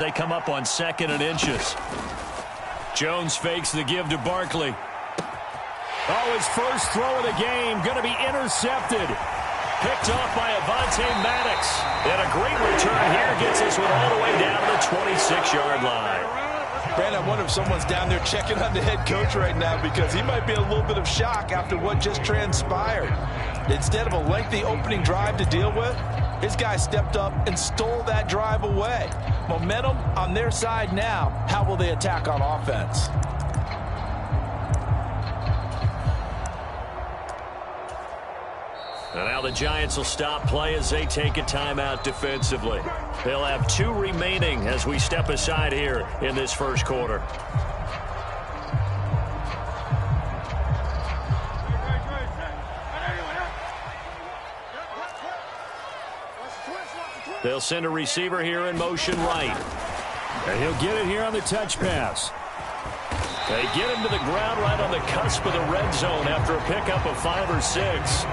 They come up on 2nd and inches. Jones fakes the give to Barkley. Oh, his first throw of the game going to be intercepted. Picked off by Avonte Maddox. And a great return here gets this one all the way down to the 26-yard line. Brandon, I wonder if someone's down there checking on the head coach right now because he might be in a little bit of shock after what just transpired. Instead of a lengthy opening drive to deal with, his guy stepped up and stole that drive away. Momentum on their side now. How will they attack on offense? And now the Giants will stop play as they take a timeout defensively. They'll have 2 remaining as we step aside here in this first quarter. They'll send a receiver here in motion right. And he'll get it here on the touch pass. They get him to the ground right on the cusp of the red zone after a pickup of 5 or 6.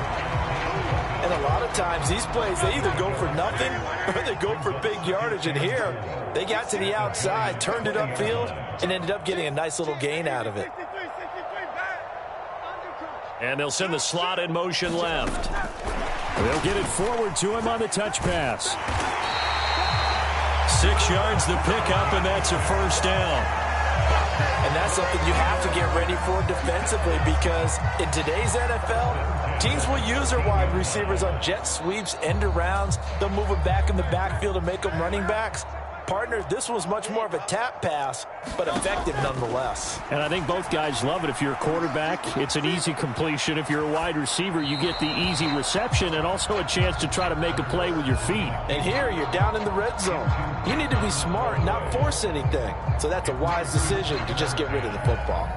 And a lot of times these plays, they either go for nothing or they go for big yardage. And here, they got to the outside, turned it upfield, and ended up getting a nice little gain out of it. And they'll send the slot in motion left. They'll get it forward to him on the touch pass. 6 yards the pickup, and that's a first down. And that's something you have to get ready for defensively because in today's NFL, teams will use their wide receivers on jet sweeps, end arounds. They'll move them back in the backfield to make them running backs. Partner, this was much more of a tap pass, but effective nonetheless. And I think both guys love it. If you're a quarterback, it's an easy completion. If you're a wide receiver, you get the easy reception and also a chance to try to make a play with your feet. And here, you're down in the red zone. You need to be smart, not force anything. So that's a wise decision to just get rid of the football.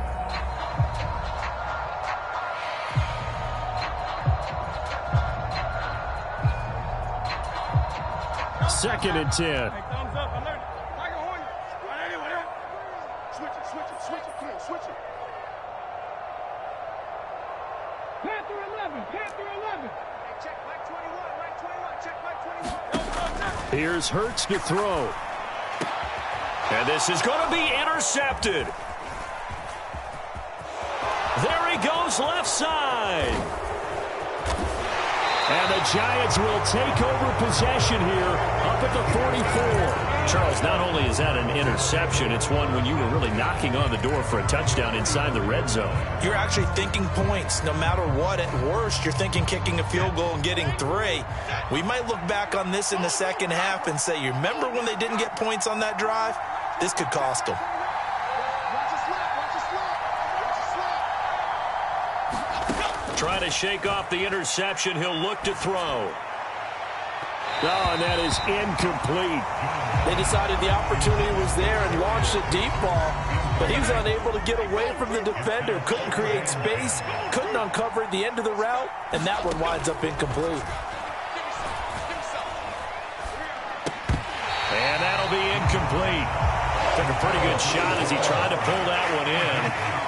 Second and 10. Here's Hurts to throw. And this is going to be intercepted. There he goes left side. And the Giants will take over possession here up at the 44. Charles, not only is that an interception, it's one when you were really knocking on the door for a touchdown inside the red zone. You're actually thinking points no matter what. At worst, you're thinking kicking a field goal and getting 3. We might look back on this in the second half and say, you remember when they didn't get points on that drive? This could cost them. Trying to shake off the interception. He'll look to throw. Oh, and that is incomplete. They decided the opportunity was there and launched a deep ball, but he was unable to get away from the defender. Couldn't create space, couldn't uncover the end of the route, and that one winds up incomplete. And that'll be incomplete. Took a pretty good shot as he tried to pull that one in.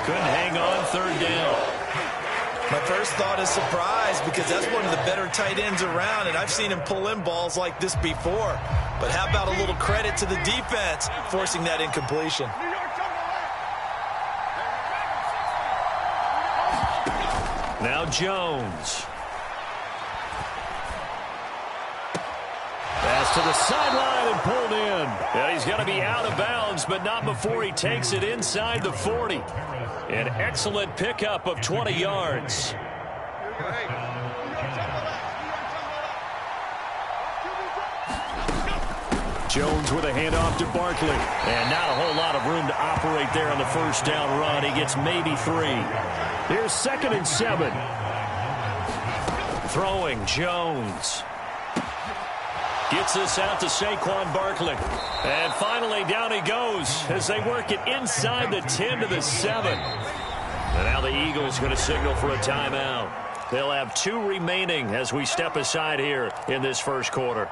Couldn't hang on, third down. My first thought is surprise because that's one of the better tight ends around, and I've seen him pull in balls like this before. But how about a little credit to the defense forcing that incompletion? Now Jones. Pass to the sideline and pulled in. And he's going to be out of bounds, but not before he takes it inside the 40. An excellent pickup of 20 yards. Jones with a handoff to Barkley. And not a whole lot of room to operate there on the first down run. He gets maybe 3. Here's 2nd and 7. Throwing Jones. Gets this out to Saquon Barkley. And finally down he goes as they work it inside the 10 to the 7. And now the Eagles going to signal for a timeout. They'll have 2 remaining as we step aside here in this first quarter.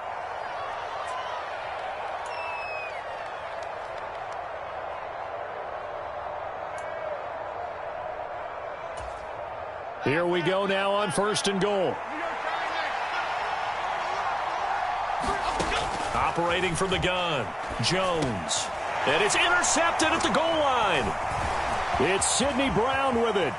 Here we go now on 1st and goal. operating from the gun. Jones. And it's intercepted at the goal line. It's Sidney Brown with it.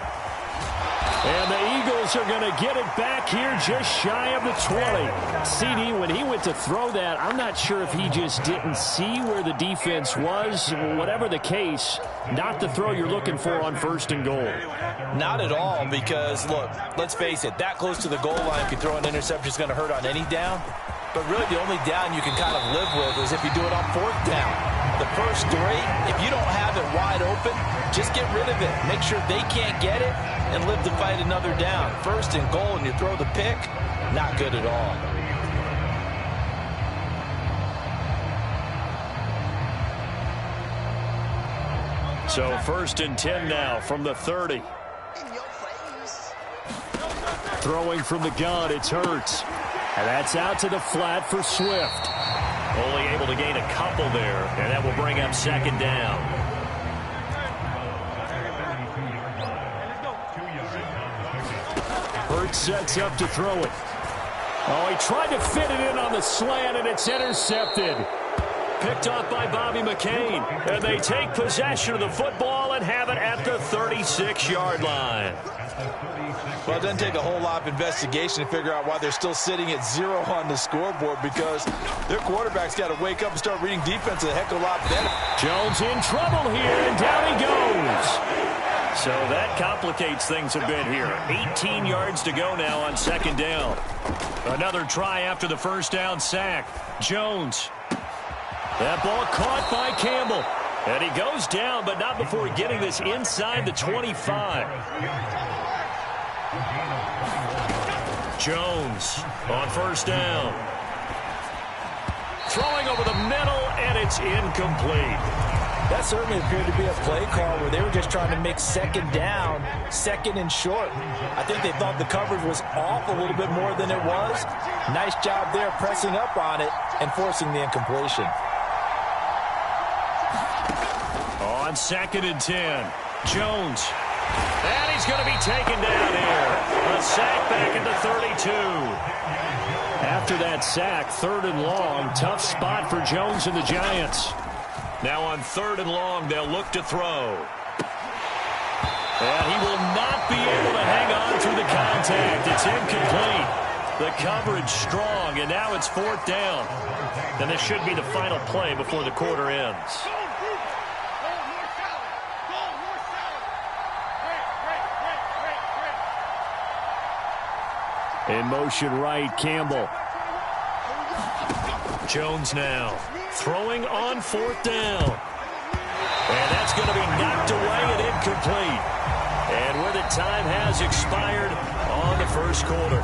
And the Eagles are going to get it back here just shy of the 20. CD, when he went to throw that, I'm not sure if he just didn't see where the defense was. Whatever the case, not the throw you're looking for on 1st and goal. Not at all, because, look, let's face it, that close to the goal line, if you throw an interception, is going to hurt on any down. But really, the only down you can kind of live with is if you do it on 4th down. The first 3, if you don't have it wide open, just get rid of it. Make sure they can't get it and live to fight another down. 1st and goal, and you throw the pick, not good at all. So 1st and 10 now from the 30. Throwing from the gun, it's Hurts. And that's out to the flat for Swift. Only able to gain a couple there, and that will bring up 2nd down. Hurts sets up to throw it. Oh, he tried to fit it in on the slant, and it's intercepted. Picked off by Bobby McCain. And they take possession of the football and have it at the 36-yard line. Well, it doesn't take a whole lot of investigation to figure out why they're still sitting at 0 on the scoreboard, because their quarterback's got to wake up and start reading defense a heck of a lot better. Jones in trouble here, and down he goes. So that complicates things a bit here. 18 yards to go now on 2nd down. Another try after the 1st down sack. Jones. That ball caught by Campbell. And he goes down, but not before getting this inside the 25. Jones on 1st down. Throwing over the middle, and it's incomplete. That certainly appeared to be a play call where they were just trying to make 2nd down, 2nd and short. I think they thought the coverage was off a little bit more than it was. Nice job there pressing up on it and forcing the incompletion. On 2nd and 10, Jones. And he's going to be taken down here. A sack back at the 32. After that sack, 3rd and long. Tough spot for Jones and the Giants. Now on 3rd and long, they'll look to throw. And he will not be able to hang on through the contact. It's incomplete. The coverage strong, and now it's 4th down. And this should be the final play before the quarter ends. In motion right, Campbell. Jones now throwing on 4th down. And that's going to be knocked away and incomplete. And where the time has expired on the 1st quarter.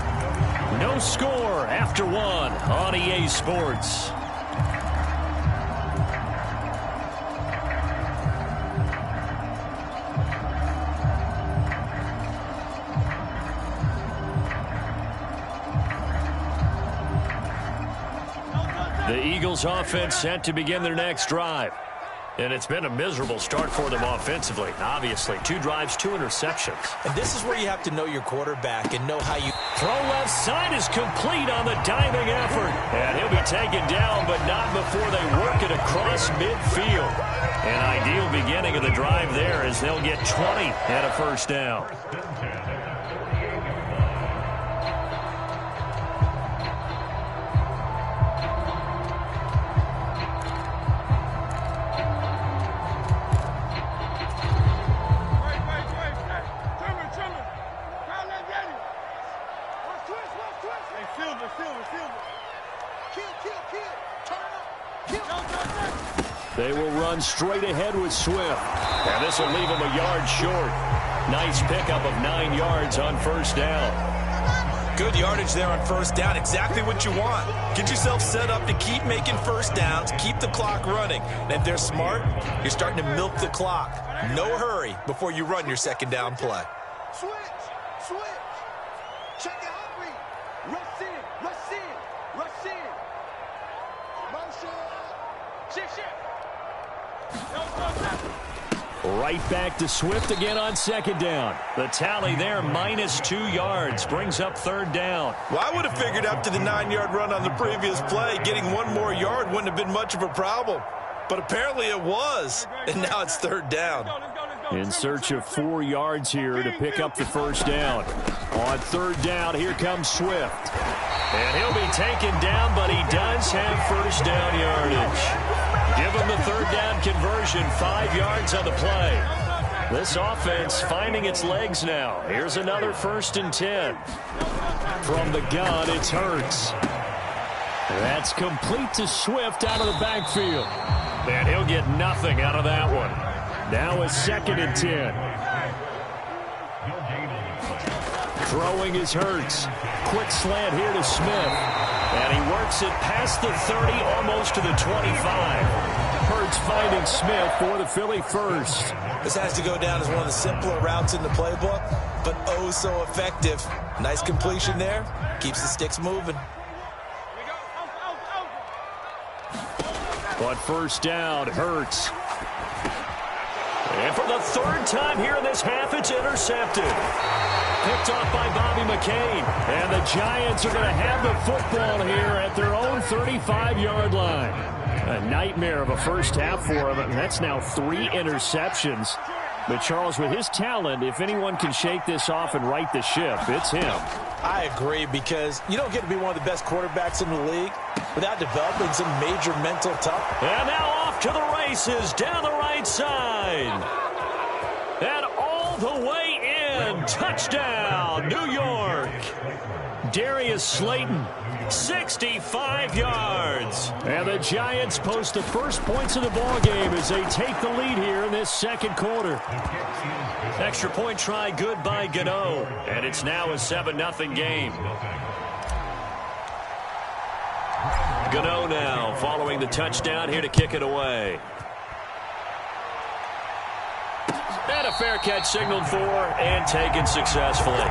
No score after 1 on EA Sports. The Eagles offense set to begin their next drive. And it's been a miserable start for them offensively. Obviously, 2 drives, 2 interceptions. And this is where you have to know your quarterback and know how you... Throw left side is complete on the diving effort. And he'll be taken down, but not before they work it across midfield. An ideal beginning of the drive there as they'll get 20 and a 1st down. They will run straight ahead with Swift. And this will leave him a yard short. Nice pickup of 9 yards on 1st down. Good yardage there on 1st down. Exactly what you want. Get yourself set up to keep making 1st downs, keep the clock running. And if they're smart, you're starting to milk the clock. No hurry before you run your 2nd down play. Switch. Check it out, read. Rush in. Motion. Shift. Right back to Swift again on second down. The tally there, -2 yards, brings up third down. Well, I would have figured after the 9-yard run on the previous play, getting one more yard wouldn't have been much of a problem. But apparently it was, and now it's third down. In search of 4 yards here to pick up the first down. On third down, here comes Swift. And he'll be taken down, but he does have first down yardage. Give him the third down conversion, 5 yards on the play. This offense finding its legs now. Here's another 1st and 10. From the gun, it's Hurts. That's complete to Swift out of the backfield. And he'll get nothing out of that one. Now a 2nd and 10. Throwing is Hurts. Quick slant here to Smith. And he works it past the 30, almost to the 25. Hurts finding Smith for the Philly first. This has to go down as one of the simpler routes in the playbook, but oh so effective. Nice completion there. Keeps the sticks moving. But first down, Hurts. And for the 3rd time here in this half, it's intercepted. Picked off by Bobby McCain. And the Giants are going to have the football here at their own 35-yard line. A nightmare of a first half for him, and that's now 3 interceptions. But Charles, with his talent, if anyone can shake this off and right the ship, it's him. I agree, because you don't get to be one of the best quarterbacks in the league without developing some major mental toughness. And now off to the races down the right side. And all the way in. Touchdown, New York. Darius Slayton, 65 yards. And the Giants post the first points of the ballgame as they take the lead here in this second quarter. Extra point try good by Gano. And it's now a 7-0 game. Gano now following the touchdown here to kick it away. And a fair catch signaled for and taken successfully.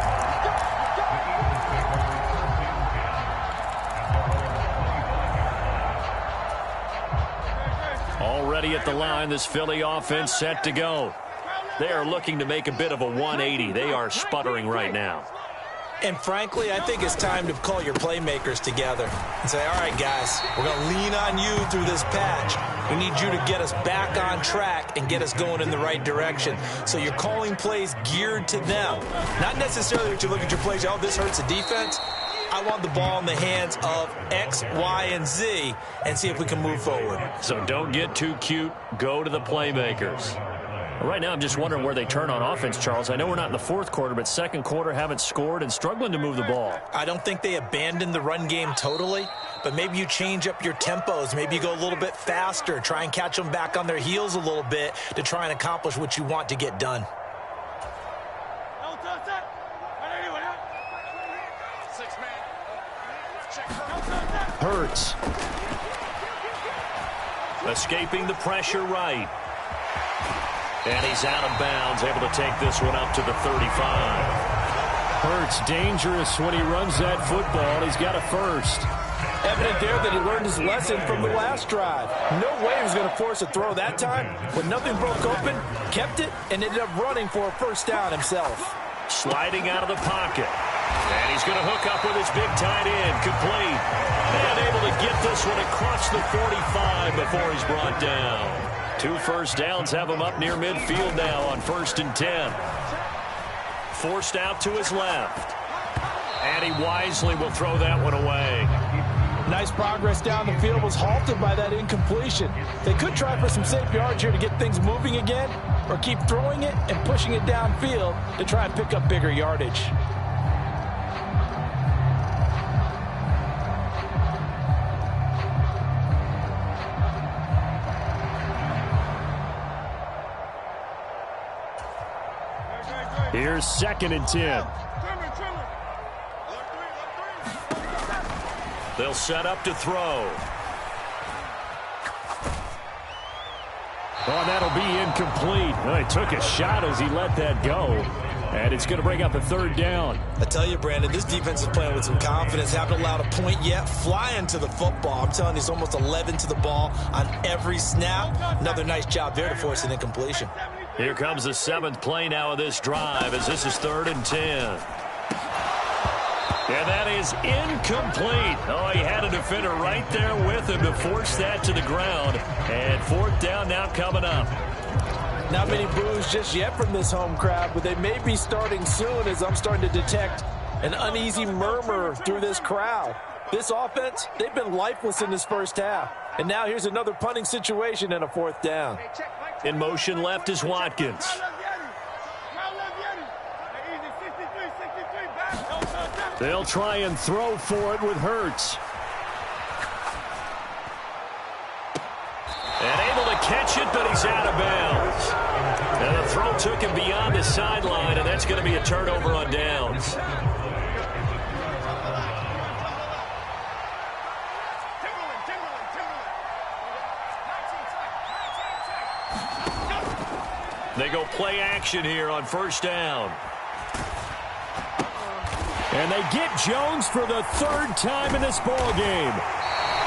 Already at the line, this Philly offense set to go. They are looking to make a bit of a 180. They are sputtering right now. And frankly, I think it's time to call your playmakers together and say, all right, guys, we're going to lean on you through this patch. We need you to get us back on track and get us going in the right direction. So you're calling plays geared to them. Not necessarily that you look at your plays, oh, this hurts the defense. I want the ball in the hands of X, Y, and Z and see if we can move forward. So don't get too cute. Go to the playmakers. Right now, I'm just wondering where they turn on offense, Charles. I know we're not in the 4th quarter, but second quarter haven't scored and struggling to move the ball. I don't think they abandoned the run game totally, but maybe you change up your tempos. Maybe you go a little bit faster, try and catch them back on their heels a little bit to try and accomplish what you want to get done. Hurts. Escaping the pressure right. And he's out of bounds, able to take this one up to the 35. Hurts dangerous when he runs that football. He's got a first. Evident there that he learned his lesson from the last drive. No way he was going to force a throw that time. When nothing broke open, kept it, and ended up running for a first down himself. Sliding out of the pocket. And he's going to hook up with his big tight end. Complete. And able to get this one across the 45 before he's brought down. 2 first downs have him up near midfield now on 1st and 10. Forced out to his left. And he wisely will throw that one away. Nice progress down the field, was halted by that incompletion. They could try for some safe yards here to get things moving again, or keep throwing it and pushing it downfield to try and pick up bigger yardage. Here's 2nd and 10. They'll set up to throw. Oh, that'll be incomplete. Well, he took a shot as he let that go. And it's going to bring up a 3rd down. I tell you, Brandon, this defense is playing with some confidence. Haven't allowed a point yet. Flying to the football. I'm telling you, it's almost 11 to the ball on every snap. Another nice job there to force an incompletion. Here comes the 7th play now of this drive as this is 3rd and 10. And that is incomplete. Oh, he had a defender right there with him to force that to the ground. And 4th down now coming up. Not many boos just yet from this home crowd, but they may be starting soon as I'm starting to detect an uneasy murmur through this crowd. This offense, they've been lifeless in this first half. And now here's another punting situation and a 4th down. In motion left is Watkins. They'll try and throw for it with Hurts. And able to catch it, but he's out of bounds. And the throw took him beyond the sideline, and that's going to be a turnover on downs. They go play action here on 1st down. And they get Jones for the 3rd time in this ball game.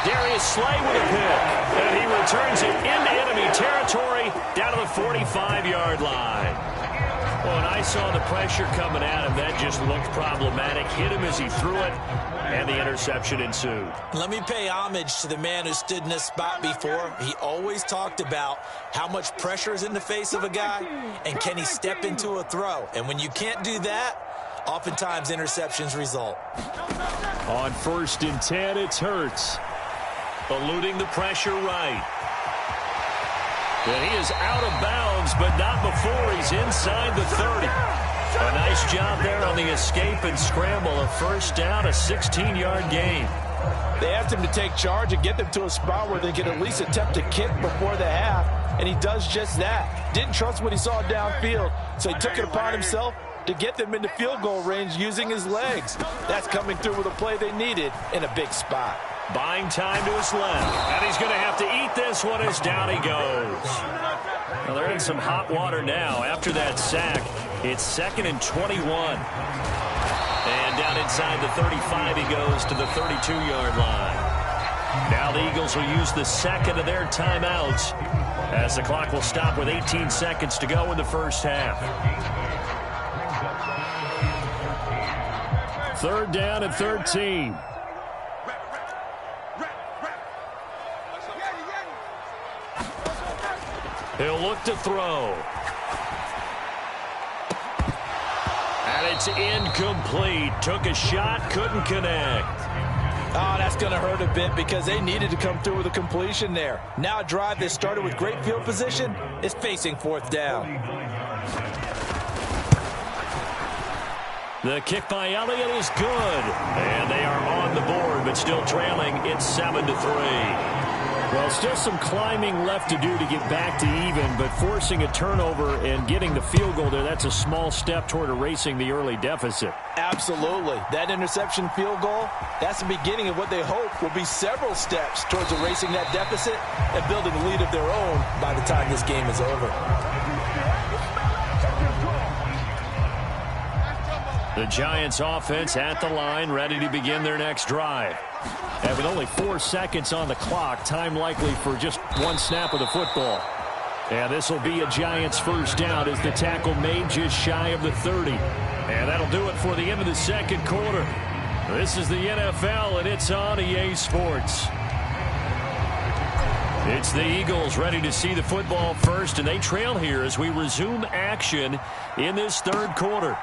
Darius Slay with a pick. And he returns it into enemy territory down to the 45-yard line. Well, when I saw the pressure coming at him, that just looked problematic. Hit him as he threw it, and the interception ensued. Let me pay homage to the man who stood in this spot before. He always talked about how much pressure is in the face of a guy, and can he step into a throw. And when you can't do that, oftentimes interceptions result. On 1st and 10, it's Hurts. Eluding the pressure right. And he is out of bounds, but not before he's inside the 30. A nice job there on the escape and scramble. A 1st down, a 16-yard gain. They asked him to take charge and get them to a spot where they could at least attempt to kick before the half, and he does just that. Didn't trust what he saw downfield, so he took it upon himself to get them into field goal range using his legs. That's coming through with a play they needed in a big spot. Buying time to his left. And he's going to have to eat this one as down he goes. Well, they're in some hot water now. After that sack, it's 2nd and 21. And down inside the 35, he goes to the 32-yard line. Now the Eagles will use the 2nd of their timeouts as the clock will stop with 18 seconds to go in the first half. 3rd down and 13. He'll look to throw. And it's incomplete. Took a shot, couldn't connect. Oh, that's going to hurt a bit because they needed to come through with a completion there. Now a drive that started with great field position is facing 4th down. The kick by Elliott is good. And they are on the board, but still trailing. It's 7-3. Well, still some climbing left to do to get back to even, but forcing a turnover and getting the field goal there, that's a small step toward erasing the early deficit. Absolutely. That interception field goal, that's the beginning of what they hope will be several steps towards erasing that deficit and building a lead of their own by the time this game is over. The Giants offense at the line, ready to begin their next drive. And with only 4 seconds on the clock, time likely for just one snap of the football. And this will be a Giants 1st down as the tackle made just shy of the 30. And that'll do it for the end of the 2nd quarter. This is the NFL, and it's on EA Sports. It's the Eagles ready to see the football first, and they trail here as we resume action in this 3rd quarter.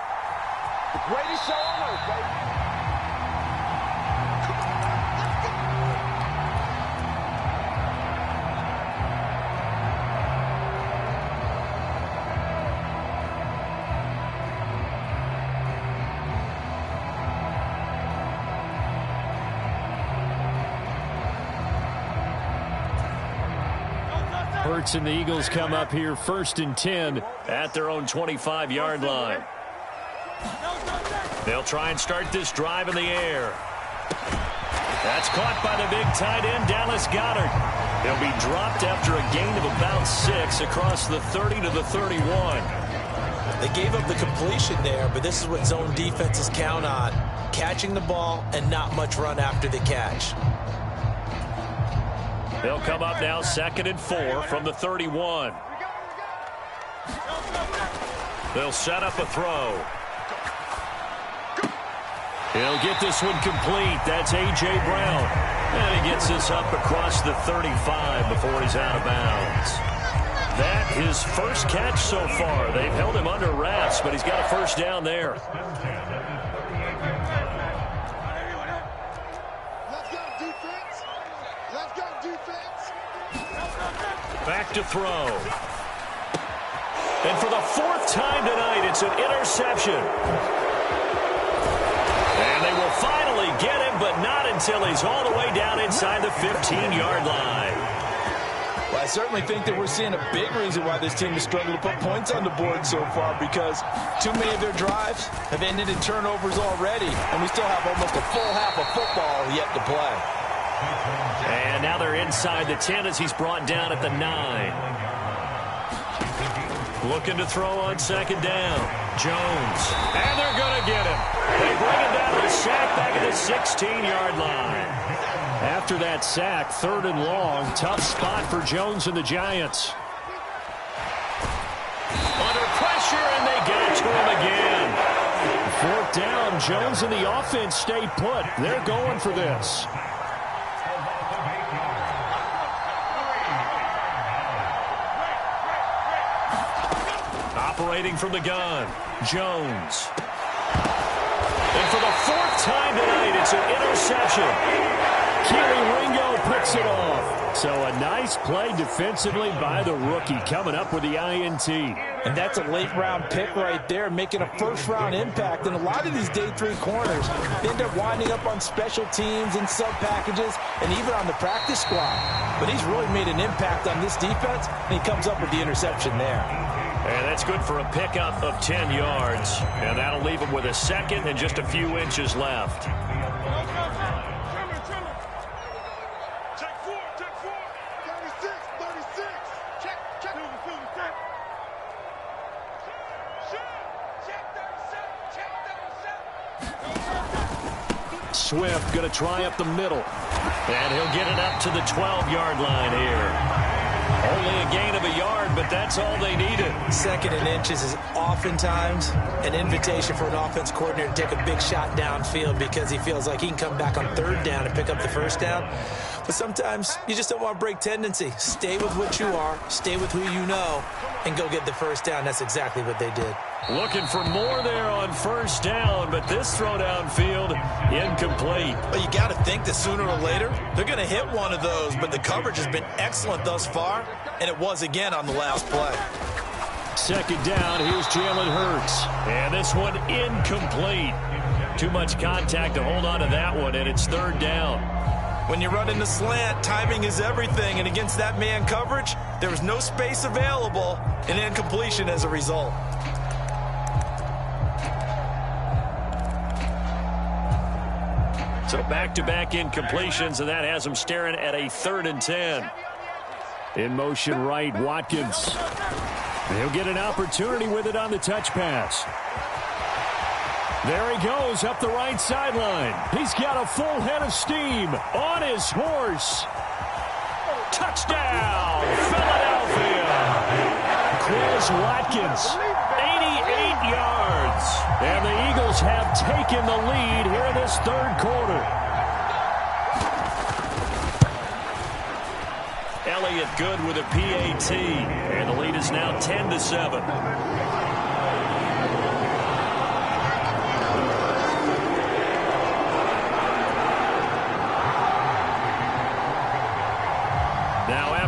The greatest show on earth, baby. Hurts and the Eagles come up here 1st and 10 at their own 25-yard line. They'll try and start this drive in the air. That's caught by the big tight end, Dallas Goedert. He'll be dropped after a gain of about 6 across the 30 to the 31. They gave up the completion there, but this is what zone defenses count on. Catching the ball and not much run after the catch. They'll come up now 2nd and 4 from the 31. They'll set up a throw. He'll get this one complete. That's A.J. Brown. And he gets this up across the 35 before he's out of bounds. That his first catch so far. They've held him under wraps, but he's got a first down there. Let's go, defense. Let's go, defense. Back to throw. And for the fourth time tonight, it's an interception. And they will finally get him, but not until he's all the way down inside the 15-yard line. Well, I certainly think that we're seeing a big reason why this team has struggled to put points on the board so far, because too many of their drives have ended in turnovers already, and we still have almost a full half of football yet to play. And now they're inside the 10 as he's brought down at the 9. Looking to throw on second down. Jones. And they're going to get him. They bring him down to a sack back at the 16-yard line. After that sack, 3rd and long, tough spot for Jones and the Giants. Under pressure, and they get it to him again. 4th down, Jones and the offense stay put. They're going for this. Operating from the gun, Jones. And for the 4th time tonight, it's an interception. Keely Ringo picks it off. So a nice play defensively by the rookie, coming up with the INT. And that's a late-round pick right there, making a first-round impact. And a lot of these day 3 corners end up winding up on special teams and sub-packages and even on the practice squad. But he's really made an impact on this defense, and he comes up with the interception there. And that's good for a pickup of 10 yards. And that'll leave him with a second and just a few inches left. Check 4. 36. Check. Check 37. Swift going to try up the middle. And he'll get it up to the 12-yard line here. Only a gain of a yard, but that's all they needed. 2nd and inches is oftentimes an invitation for an offense coordinator to take a big shot downfield because he feels like he can come back on 3rd down and pick up the first down. But sometimes you just don't want to break tendency. Stay with what you are, stay with who you know, and go get the first down. That's exactly what they did. Looking for more there on 1st down, but this throw downfield incomplete. Well, you got to think that sooner or later they're going to hit one of those, but the coverage has been excellent thus far, and it was again on the last play. 2nd down, here's Jalen Hurts. And this one incomplete. Too much contact to hold on to that one, and it's 3rd down. When you're running the slant, timing is everything, and against that man coverage, there was no space available, and incompletion as a result. So back-to-back incompletions, and that has him staring at a 3rd and 10. In motion right, Watkins. He'll get an opportunity with it on the touch pass. There he goes up the right sideline. He's got a full head of steam on his horse. Touchdown, Philadelphia. Chris Watkins, 88 yards. And the Eagles have taken the lead here in this 3rd quarter. Elliott good with a PAT. And the lead is now 10-7.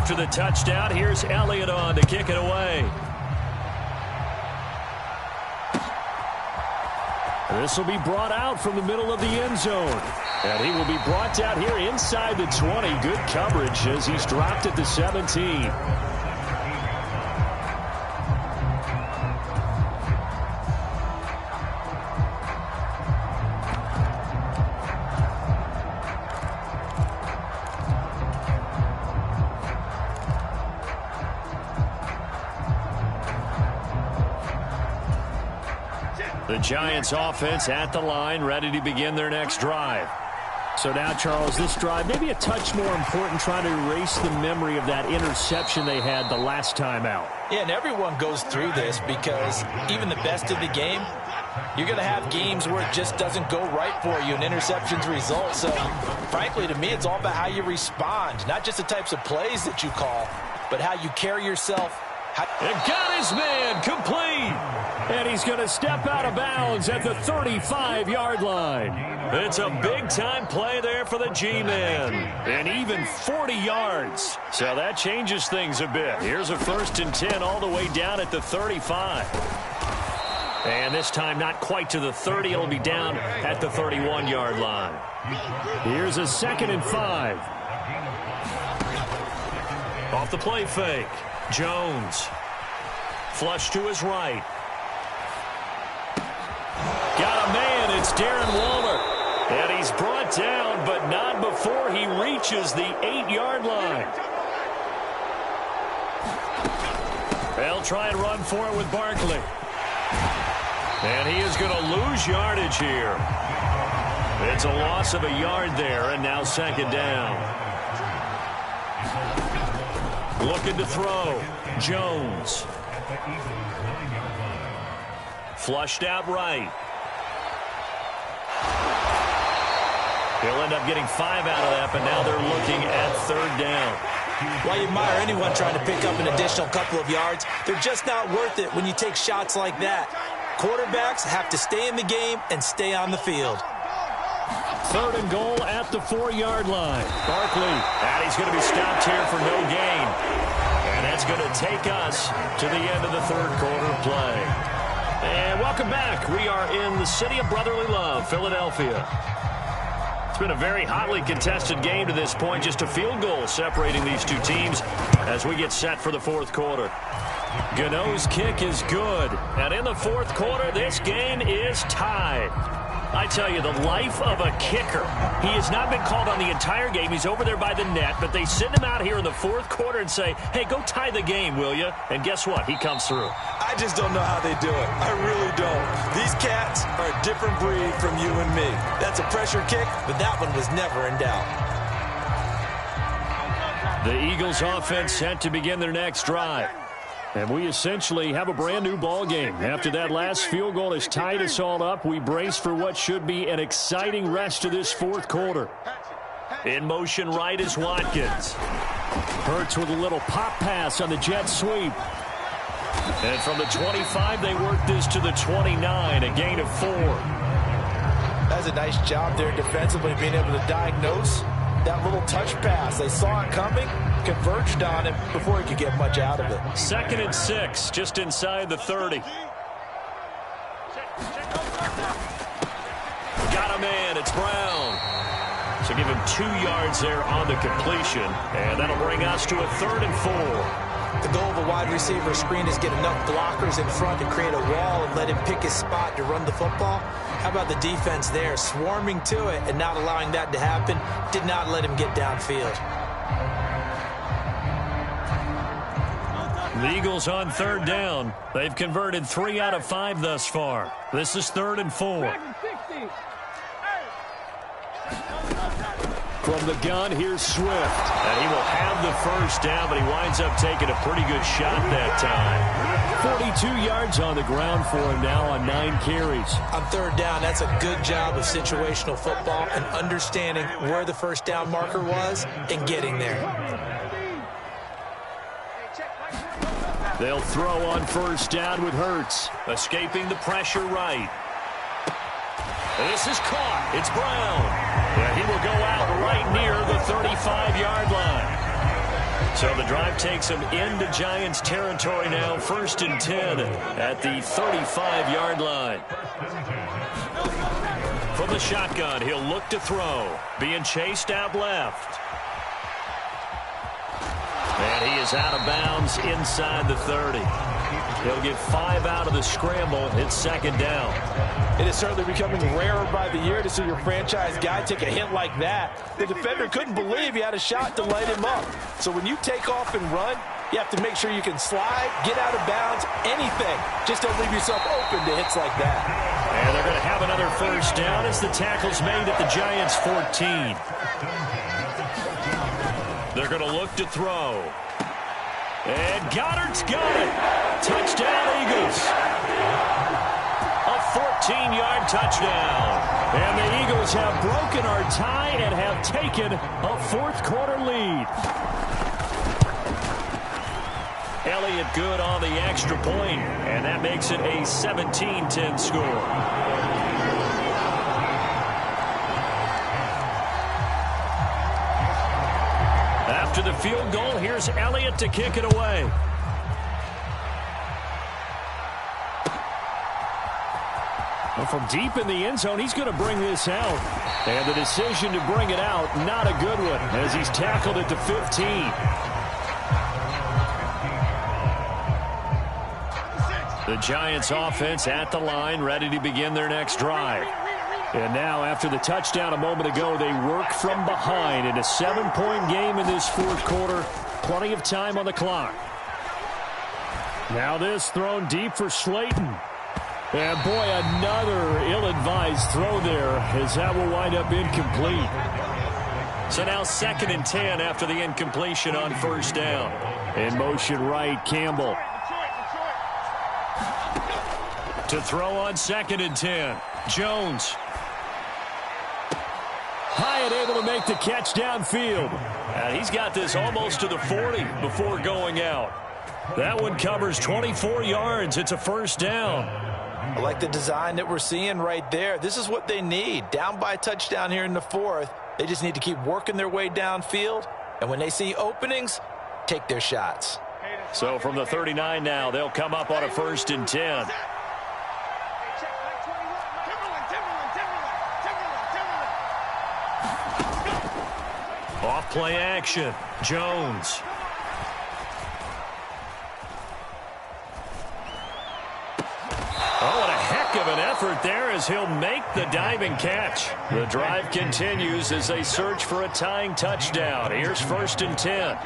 After the touchdown, here's Elliott on to kick it away. This will be brought out from the middle of the end zone. And he will be brought down here inside the 20. Good coverage as he's dropped at the 17. The Giants offense at the line, ready to begin their next drive. So now, Charles, this drive maybe a touch more important, trying to erase the memory of that interception they had the last time out. Yeah, and everyone goes through this because even the best of the game, you're going to have games where it just doesn't go right for you and interceptions result. So, frankly, to me, it's all about how you respond, not just the types of plays that you call, but how you carry yourself. And got his man complete. And he's going to step out of bounds at the 35-yard line. It's a big-time play there for the G-men. And even 40 yards. So that changes things a bit. Here's a 1st and 10 all the way down at the 35. And this time not quite to the 30. It'll be down at the 31-yard line. Here's a 2nd and 5. Off the play fake. Jones. Flush to his right. Got a man. It's Darren Waller. And he's brought down, but not before he reaches the 8-yard line. They'll try and run for it with Barkley. And he is going to lose yardage here. It's a loss of a yard there, and now 2nd down. Looking to throw. Jones. Flushed out right. He'll end up getting 5 out of that, but now they're looking at 3rd down. While you admire anyone trying to pick up an additional couple of yards, they're just not worth it when you take shots like that. Quarterbacks have to stay in the game and stay on the field. 3rd and goal at the 4-yard line. Barkley, and he's going to be stopped here for no gain. And that's going to take us to the end of the 3rd quarter play. And welcome back. We are in the city of brotherly love, Philadelphia. It's been a very hotly contested game to this point. Just a field goal separating these two teams as we get set for the 4th quarter. Gano's kick is good. And in the 4th quarter, this game is tied. I tell you, the life of a kicker. He has not been called on the entire game. He's over there by the net, but they send him out here in the 4th quarter and say, hey, go tie the game, will you? And guess what? He comes through. I just don't know how they do it. I really don't. These cats are a different breed from you and me. That's a pressure kick, but that one was never in doubt. The Eagles offense set to begin their next drive. And we essentially have a brand-new ball game. After that last field goal has tied us all up, we brace for what should be an exciting rest of this 4th quarter. In motion right is Watkins. Hurts with a little pop pass on the jet sweep. And from the 25, they work this to the 29, a gain of 4. That's a nice job there defensively, being able to diagnose that little touch pass. They saw it coming, converged on him before he could get much out of it. 2nd and 6, just inside the 30. Got a man, it's Brown. So give him 2 yards there on the completion, and that'll bring us to a 3rd and 4. The goal of a wide receiver screen is get enough blockers in front to create a wall and let him pick his spot to run the football. How about the defense there, swarming to it and not allowing that to happen? Did not let him get downfield. The Eagles on 3rd down. They've converted 3 out of 5 thus far. This is 3rd and 4. From the gun, here's Swift. And he will have the 1st down, but he winds up taking a pretty good shot that time. 42 yards on the ground for him now on 9 carries. On 3rd down, that's a good job of situational football and understanding where the 1st down marker was and getting there. They'll throw on 1st down with Hurts. Escaping the pressure right. This is caught. It's Brown. Yeah, he will go out right near the 35-yard line. So the drive takes him into Giants territory now. 1st and 10 at the 35-yard line. From the shotgun, he'll look to throw. Being chased out left. And he is out of bounds inside the 30. He'll get 5 out of the scramble. It's 2nd down. It is certainly becoming rarer by the year to see your franchise guy take a hit like that. The defender couldn't believe he had a shot to light him up. So when you take off and run, You have to make sure you can slide, get out of bounds, anything. Just don't leave yourself open to hits like that. And they're going to have another first down as the tackle's made at the Giants' 14. They're going to look to throw. And Goddard's got it. Touchdown, Eagles. A 14-yard touchdown. And the Eagles have broken our tie and have taken a fourth-quarter lead. Elliott good on the extra point, and that makes it a 17-10 score. After the field goal, here's Elliott to kick it away. Well, from deep in the end zone, he's going to bring this out. And the decision to bring it out, not a good one, as he's tackled at the 15. The Giants offense at the line, ready to begin their next drive. And now, after the touchdown a moment ago, they work from behind in a 7-point game in this fourth quarter. Plenty of time on the clock. Now this thrown deep for Slayton. And boy, another ill-advised throw there, as that will wind up incomplete. So now 2nd and 10 after the incompletion on first down. In motion right, Campbell. To throw on 2nd and 10. Jones. Hyatt able to make the catch downfield. And he's got this almost to the 40 before going out. That one covers 24 yards. It's a first down. I like the design that we're seeing right there. This is what they need. Down by a touchdown here in the 4th. They just need to keep working their way downfield. And when they see openings, take their shots. So from the 39 now, they'll come up on a 1st and 10. Off play action. Jones. Oh, what a heck of an effort there as he'll make the diving catch. The drive continues as they search for a tying touchdown. Here's 1st and 10.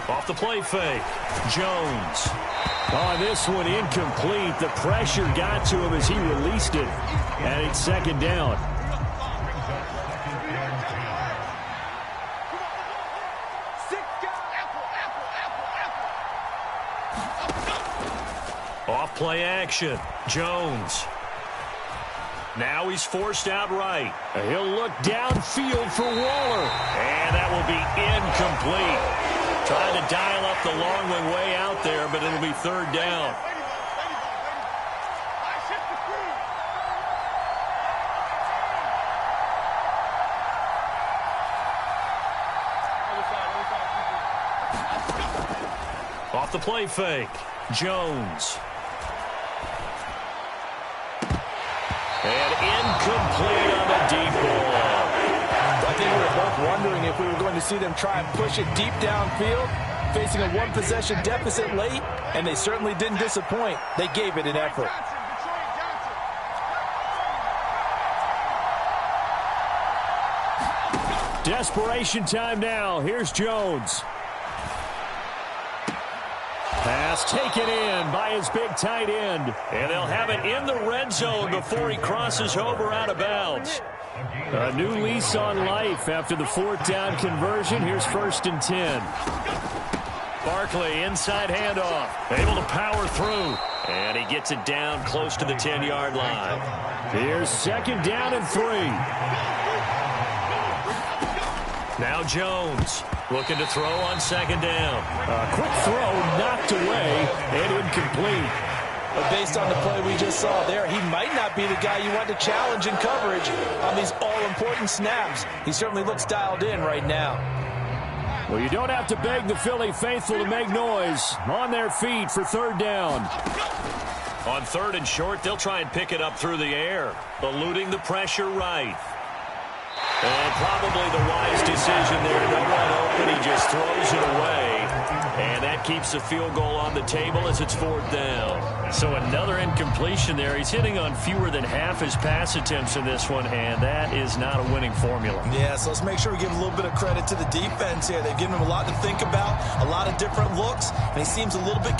Off the play fake. Jones. Oh, this one incomplete. The pressure got to him as he released it. And it's 2nd down. Off play action. Jones. Now he's forced out right. He'll look downfield for Waller. And that will be incomplete. Trying to dial up the long one way out there, but it'll be 3rd down. Off the play fake. Jones. And incomplete on the deep ball. I think we were both wondering if we were going to see them try and push it deep downfield, facing a one-possession deficit late, and they certainly didn't disappoint. They gave it an effort. Desperation time now. Here's Jones. Pass taken in by his big tight end. And they'll have it in the red zone before he crosses over out of bounds. A new lease on life after the 4th down conversion. Here's 1st and 10. Barkley, inside handoff. Able to power through. And he gets it down close to the 10-yard line. Here's 2nd down and 3. Now Jones looking to throw on 2nd down. A quick throw knocked away and incomplete. But based on the play we just saw there, he might not be the guy you want to challenge in coverage on these all-important snaps. He certainly looks dialed in right now. Well, you don't have to beg the Philly faithful to make noise. On their feet for 3rd down. On 3rd and short, they'll try and pick it up through the air, eluding the pressure right. And probably the wise decision there. No one open. He just throws it away. And that keeps the field goal on the table as it's 4th down. So another incompletion there. He's hitting on fewer than half his pass attempts in this one, and that is not a winning formula. Yeah, so let's make sure we give a little bit of credit to the defense here. They've given him a lot to think about, a lot of different looks, and he seems a little bit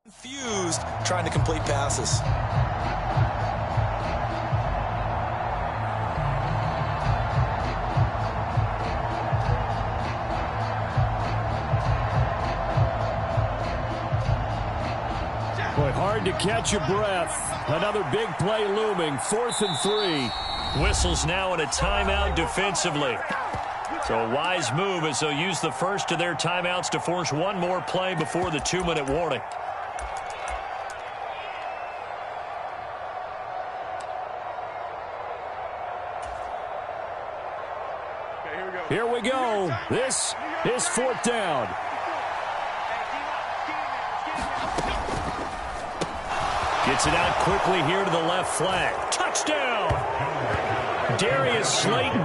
confused trying to complete passes. Boy, hard to catch your breath. Another big play looming. 4th and 3. Whistles now in a timeout defensively. So a wise move as they'll use the first of their timeouts to force one more play before the 2-minute warning. Here we go. This is 4th down. Gets it out quickly here to the left flank. Touchdown! Darius Slayton.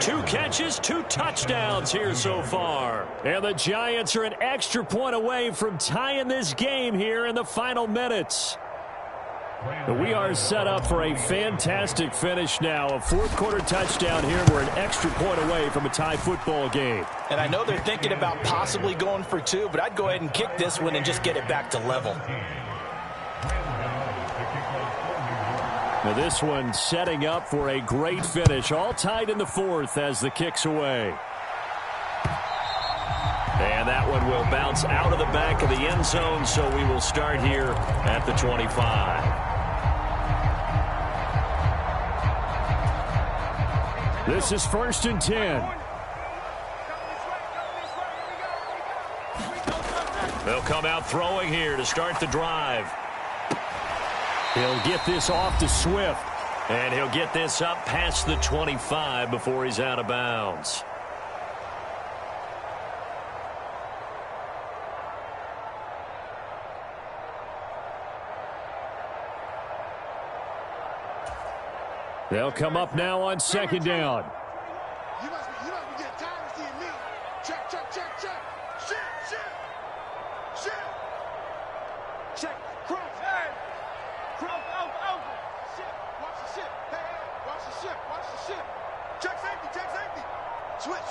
2 catches, 2 touchdowns here so far. And the Giants are an extra point away from tying this game here in the final minutes. We are set up for a fantastic finish now. A 4th quarter touchdown here. We're an extra point away from a tie football game. And I know they're thinking about possibly going for 2, but I'd go ahead and kick this one and just get it back to level. Now this one setting up for a great finish. All tied in the 4th as the kick's away. And that one will bounce out of the back of the end zone, so we will start here at the 25. This is 1st and 10. They'll come out throwing here to start the drive. He'll get this off to Swift. And he'll get this up past the 25 before he's out of bounds. They'll come up now on 2nd down. You must be getting tired of seeing me. Check. Check. Cross. Hey. Cross. Over. Shit. Watch the ship. Hey. Watch the ship. Check safety. Switch.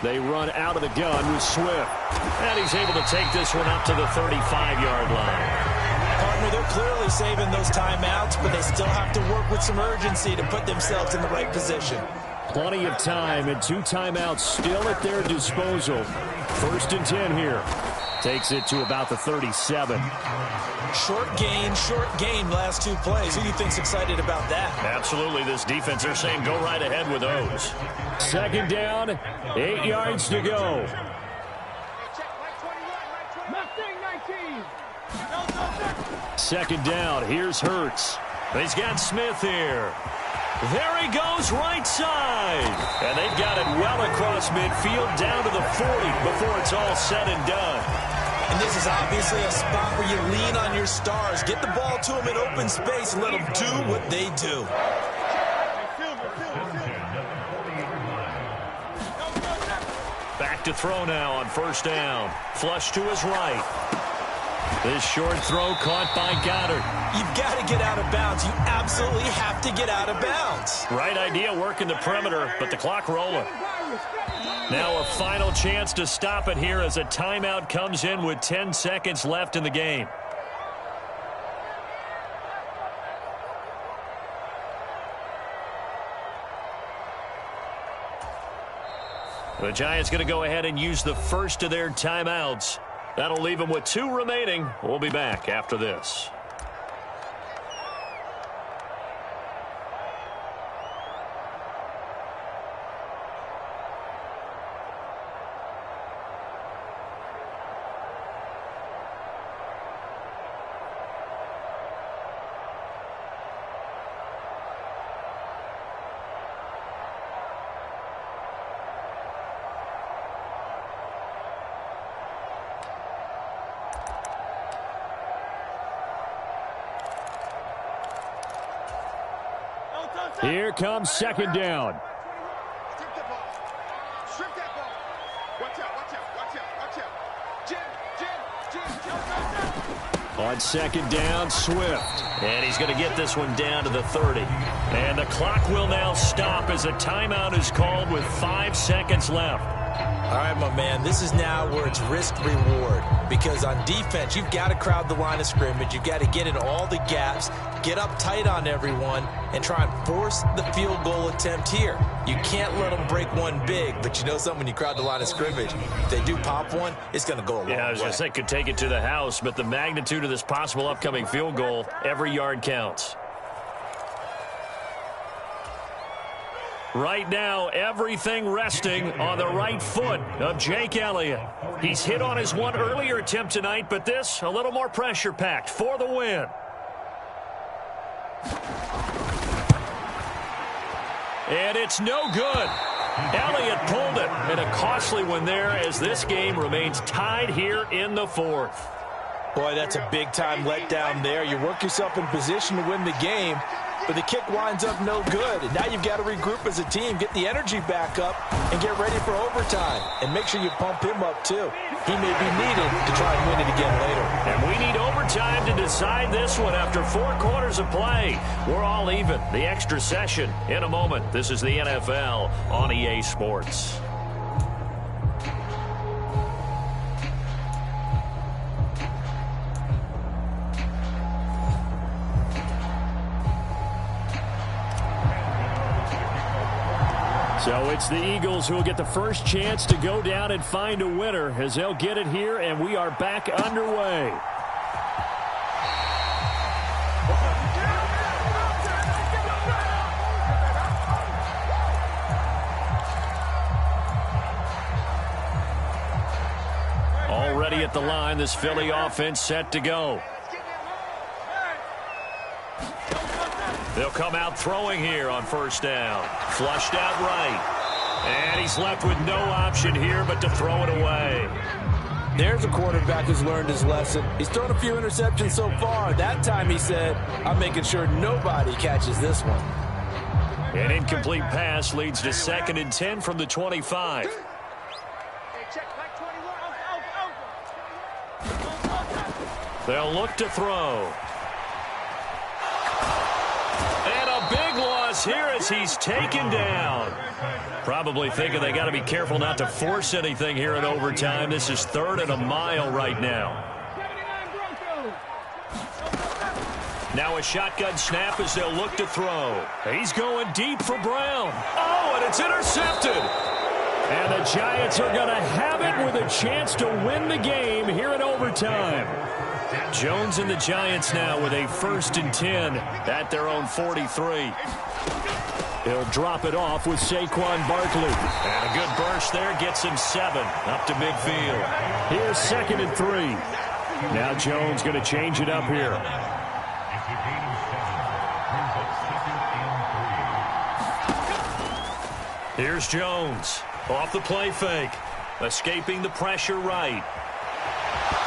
They run out of the gun with Swift. And he's able to take this one up to the 35-yard line. Partner, they're clearly saving those timeouts, but they still have to work with some urgency to put themselves in the right position. Plenty of time and 2 timeouts still at their disposal. 1st and 10 here. Takes it to about the 37. Short gain last 2 plays. Who do you think's excited about that? Absolutely. This defense, they're saying go right ahead with those. 2nd down, 8 yards to go. Second down, here's Hurts. He's got Smith here. There he goes, right side. And they've got it well across midfield down to the 40 before it's all said and done. And this is obviously a spot where you lean on your stars. Get the ball to them in open space and let them do what they do. Back to throw now on 1st down. Flush to his right. This short throw caught by Goddard. You've got to get out of bounds. You absolutely have to get out of bounds. Right idea, working the perimeter, but the clock rolling. Now a final chance to stop it here as a timeout comes in with 10 seconds left in the game. The Giants going to go ahead and use the first of their timeouts. That'll leave him with 2 remaining. We'll be back after this. Here comes second down. Strip that ball. Strip that ball. Watch out, watch out, watch out, watch out. Jim. On second down, Swift. And he's going to get this one down to the 30. And the clock will now stop as a timeout is called with 5 seconds left. All right, my man, this is now where it's risk-reward. Because on defense, you've got to crowd the line of scrimmage. You've got to get in all the gaps, get up tight on everyone, and try and force the field goal attempt here. You can't let them break one big, but you know something, when you crowd the line of scrimmage, if they do pop one, it's going to go a long way. Yeah, I was going to say could take it to the house, but the magnitude of this possible upcoming field goal, every yard counts. Right now, everything resting on the right foot of Jake Elliott. He's hit on his one earlier attempt tonight, but this a little more pressure-packed for the win. And it's no good. Elliott pulled it, and a costly one there as this game remains tied here in the 4th. Boy, that's a big-time letdown there. You work yourself in position to win the game, but the kick winds up no good. And now you've got to regroup as a team, get the energy back up, and get ready for overtime. And make sure you pump him up, too. He may be needed to try and win it again later. And we need overtime to decide this one after 4 quarters of play. We're all even. The extra session in a moment. This is the NFL on EA Sports. So it's the Eagles who will get the first chance to go down and find a winner as they'll get it here, and we are back underway. Already at the line, this Philly offense set to go. They'll come out throwing here on first down. Flushed out right. And he's left with no option here but to throw it away. There's a quarterback who's learned his lesson. He's thrown a few interceptions so far. That time he said, I'm making sure nobody catches this one. An incomplete pass leads to 2nd and 10 from the 25. They'll look to throw. Big loss here as he's taken down. Probably thinking they got to be careful not to force anything here in overtime. This is 3rd and a mile right now. Now a shotgun snap as they'll look to throw. He's going deep for Brown. Oh, and it's intercepted. And the Giants are going to have it with a chance to win the game here in overtime. Jones and the Giants now with a 1st and 10 at their own 43. He'll drop it off with Saquon Barkley. And a good burst there gets him 7 up to midfield. Here's 2nd and 3. Now Jones going to change it up here. Here's Jones off the play fake. Escaping the pressure right.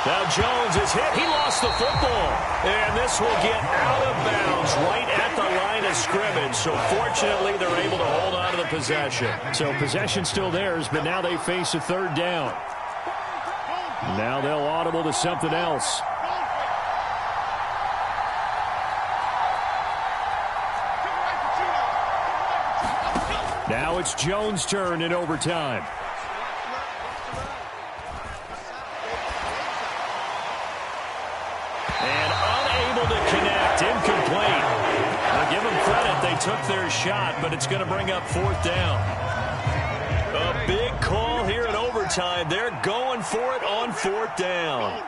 Now Jones is hit. He lost the football. And this will get out of bounds right at the line of scrimmage. So fortunately, they're able to hold on to the possession. So possession still theirs, but now they face a 3rd down. Now they'll audible to something else. Now it's Jones' turn in overtime. And unable to connect, incomplete. Now give them credit, they took their shot, but it's going to bring up 4th down. A big call here in overtime. time. They're going for it on 4th down.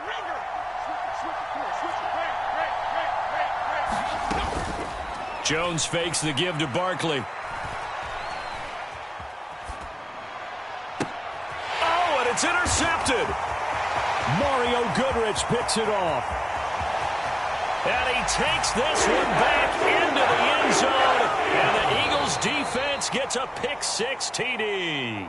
Jones fakes the give to Barkley. Oh, and it's intercepted. Mario Goodrich picks it off. And he takes this one back into the end zone. And the Eagles defense gets a pick 6 TD.